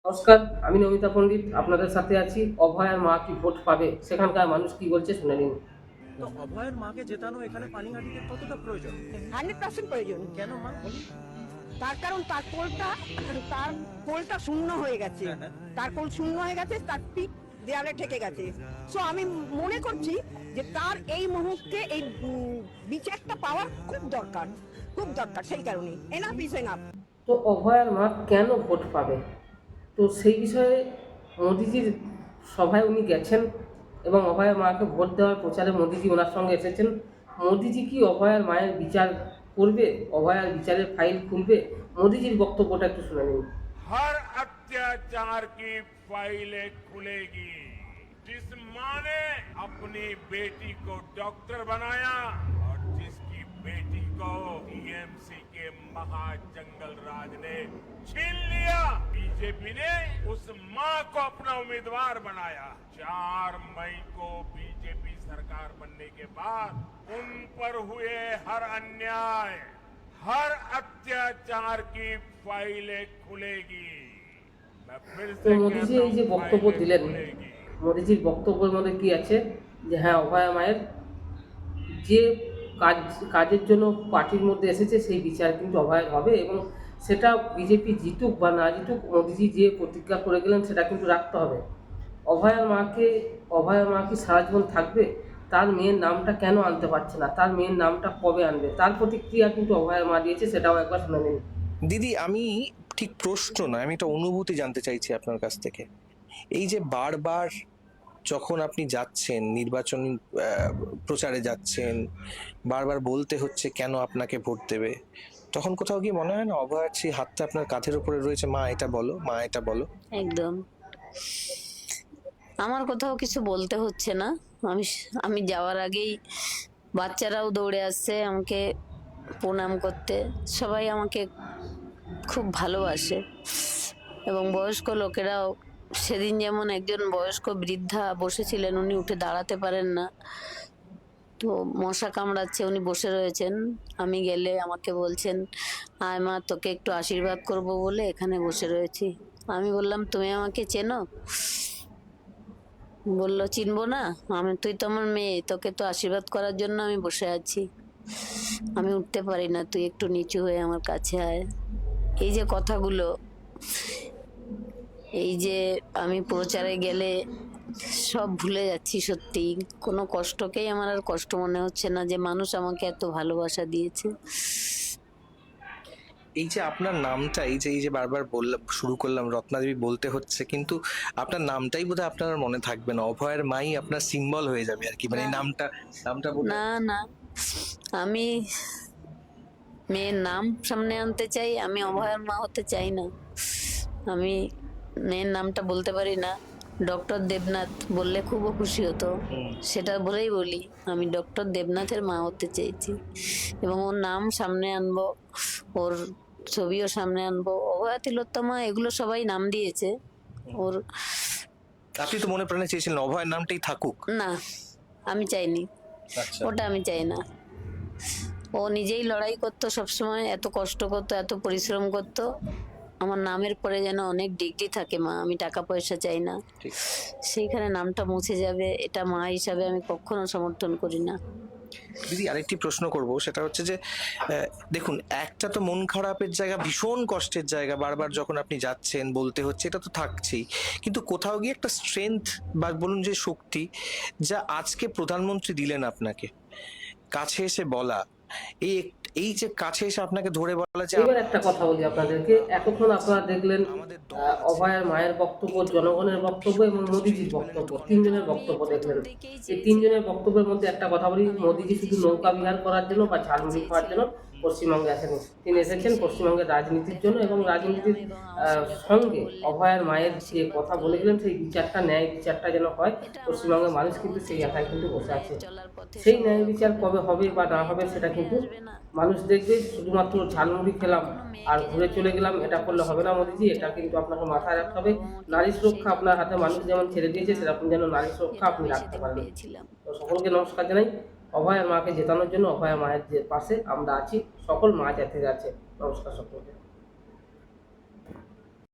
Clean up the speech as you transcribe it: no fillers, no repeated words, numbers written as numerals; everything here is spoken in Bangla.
নমস্কার, আমি নমিতা পণ্ডিত আপনাদের সাথে আছি। অভয়ার মা কি ভোট পাবে? সেখানকার মানুষ কি বলছে শুনে নিন। তো অভয়ের মাকে জেতানো এখানে পানিহাটিতে কতটা প্রয়োজন? 100% প্রয়োজন। কেন মা বলুন? তার কারণ তার কোলটা শূন্য হয়ে গেছে। তার কোল শূন্য হয়ে গেছে, তার পিঠ দেয়ালে ঠেকে গেছে। সো আমি মনে করছি যে তার এই মুহূর্তে এই বিচারটা পাওয়া খুব দরকার, খুব দরকার। সেই কারণে এনাফ ইজ এনাফ। তো অভয়ার মা কেন ভোট পাবে? তো সেই বিষয়ে মোদিজির সভায় উনি গেছেন এবং অভয়ার মাকে ভোট দেওয়ার প্রচারে মোদিজি ওনার সঙ্গে এসেছেন। মোদিজি কি অভয়ার মায়ের বিচার করবে? অভয়ার বিচারের ফাইল খুলবে? মোদিজির বক্তব্যটা একটু শুনে নিন। हर अत्याचार की फाइलें खुलेगी। जिस मां ने अपनी बेटी को डॉक्टर बनाया और जिसकी बेटी को टीएमसी के महाजंगल राज ने छीन लिया, बीजेपी ने उस मां को अपना उम्मीदवार बनाया। 4 मई को बीजेपी सरकार बनने के बाद उन पर हुए हर अन्याय, हर अत्याचार की फाइलें खुलेगी। मैं फिर তো से মোদিজি कहता এই যে हूं, বক্তব্য फाइलें দিলেন, खुलेगी। মোদিজির বক্তব্যের মধ্যে কি আছে? যে হ্যাঁ, অভয়া মায়ের যে কাজ কাজের জন্য পার্টির মধ্যে এসেছে সেই বিচার কিন্তু অভয়ের হবে এবং সেটা বিজেপি জিতুক বা না জিতুক, মোদিজি যে প্রতিজ্ঞা করে গেলেন সেটা কিন্তু রাখতে হবে। অভয়ার মা কি সারা জীবন থাকবে? তার মেয়ের নামটা কেন আনতে পারছে না? তার মেয়ের নামটা কবে আনবে? তার প্রতিক্রিয়া কিন্তু অভয়ার মা দিয়েছে, সেটাও একবার শুনে নিন। দিদি, আমি ঠিক প্রশ্ন নয়, আমি একটা অনুভূতি জানতে চাইছি আপনার কাছ থেকে। এই যে বারবার যখন আপনি যাচ্ছেন নির্বাচনী প্রচারে যাচ্ছেন, বারবার বলতে হচ্ছে কেন আপনাকে ভোট দেবে, তখন কোথাও গিয়ে মনে হয় না অভয়ার সেই হাতটা আপনার কাঁধের উপরে রয়েছে, মা এটা বলো, মা এটা বলো? একদম। আমার কোথাও কিছু বলতে হচ্ছে না। আমি আমি যাওয়ার আগেই বাচ্চারাও দৌড়ে আসছে আমাকে প্রণাম করতে। সবাই আমাকে খুব ভালোবাসে এবং বয়স্ক লোকেরাও। সেদিন যেমন একজন বয়স্ক বৃদ্ধা বসেছিলেন, উনি উঠে দাঁড়াতে পারেন না, তো মশা কামড়াচ্ছে, উনি বসে রয়েছেন। আমি গেলে আমাকে বলছেন, আয় মা, তোকে একটু আশীর্বাদ করব বলে এখানে বসে রয়েছি। আমি বললাম, তুমি আমাকে চেনো? বললো, চিনবো না? তুই তো আমার মেয়ে, তোকে তো আশীর্বাদ করার জন্য আমি বসে আছি। আমি উঠতে পারি না, তুই একটু নিচু হয়ে আমার কাছে আয়। এই যে কথাগুলো, এই যে আমি প্রচারে গেলে সব ভুলে যাচ্ছি। সত্যি কোনো কষ্টকেই আমার আর কষ্ট মনে হচ্ছে না, যে মানুষ আমাকে এত ভালোবাসা দিয়েছে। এই যে আপনার নামটা, এই যে বারবার বললাম, শুরু করলাম রত্নাদেবী বলতে হচ্ছে, কিন্তু আপনার নামটাই বোধহয় আপনার আর মনে থাকবে না। অভয়ের মাই আপনার সিম্বল হয়ে যাবে আর কি, মানে এই নামটা বোধহয়। না না, আমি মেয়ের নাম সামনে আনতে চাই, আমি অভয়ার মা হতে চাই না। আমি মেয়ের নামটা বলতে পারি না। ডক্টর দেবনাথ বললে খুবও খুশি হতো, সেটা বলেই বলি আমি ডক্টর দেবনাথের মা হতে চেয়েছি এবং ওর নাম সামনে আনবো, ওর ছবিও সামনে আনবো। অভয়া তিলোত্তমা এগুলো সবাই নাম দিয়েছে ওর। আপনি তো মনে প্রাণে চেয়েছিলেন অভয়ের নামটাই থাকুক। না, আমি চাইনি, আচ্ছা। ওটা আমি চাই না। ও নিজেই লড়াই করতো সবসময়, এত কষ্ট করতো, এত পরিশ্রম করতো। আমার নামের পরে যেন অনেক ডিগ্রি থাকে মা, আমি টাকা পয়সা চাই না। ঠিক। সেইখানে নামটা মুছে যাবে, এটা মা হিসাবে আমি কখনো সমর্থন করি না। দিদি, আরেকটি প্রশ্ন করব, সেটা হচ্ছে যে দেখুন, একটা তো মন খারাপের জায়গা, ভীষণ কষ্টের জায়গা, বারবার যখন আপনি যাচ্ছেন বলতে হচ্ছে, এটা তো থাকছেই, কিন্তু কোথাও গিয়ে একটা স্ট্রেংথ বা বলুন যে শক্তি, যা আজকে প্রধানমন্ত্রী দিলেন আপনাকে, কাছে এসে বলা, এই এই যে কাছে এসে আপনাকে ধরে বলা যে এবার একটা কথা বলি আপনাদেরকে। এতক্ষণ আপনারা দেখলেন আমাদের অভয়ার মায়ের বক্তব্য, জনগণের বক্তব্য এবং মোদিজির বক্তব্য, তিনজনের বক্তব্য দেখলেন। এই তিনজনের বক্তব্যের মধ্যে একটা কথা বলি, মোদিজি শুধু নৌকা বিহার করার জন্য বা ঝালমুড়ি খাওয়ার জন্য পশ্চিমবঙ্গে আসেনি। তিনি এসেছেন পশ্চিমবঙ্গের রাজনীতির জন্য এবং রাজনীতির সঙ্গে অভয়ার মায়ের যে কথা বলে গেলেন সেই বিচারটা, ন্যায় বিচারটা যেন হয়। পশ্চিমবঙ্গের মানুষ কিন্তু সেই আশায় কিন্তু বসে আছে। সেই ন্যায় বিচার কবে হবে বা না হবে সেটা কিন্তু মানুষ দেখবে। শুধুমাত্র ঝালমুড়ি খেলাম আর ঘুরে চলে গেলাম, এটা করলে হবে না মোদিজি। এটা কিন্তু আপনাকে মাথায় রাখতে হবে। নারী সুরক্ষা আপনার হাতে মানুষ যেমন ছেড়ে দিয়েছে, সেরকম যেন নারী সুরক্ষা আপনি রাখতে পারেন। তো সকলকে নমস্কার জানাই। অভয়া মাকে জেতানোর জন্য অভয়া মায়ের যে পাশে আমরা আছি, সকল মা জাতির আছে। নমস্কার সকলকে।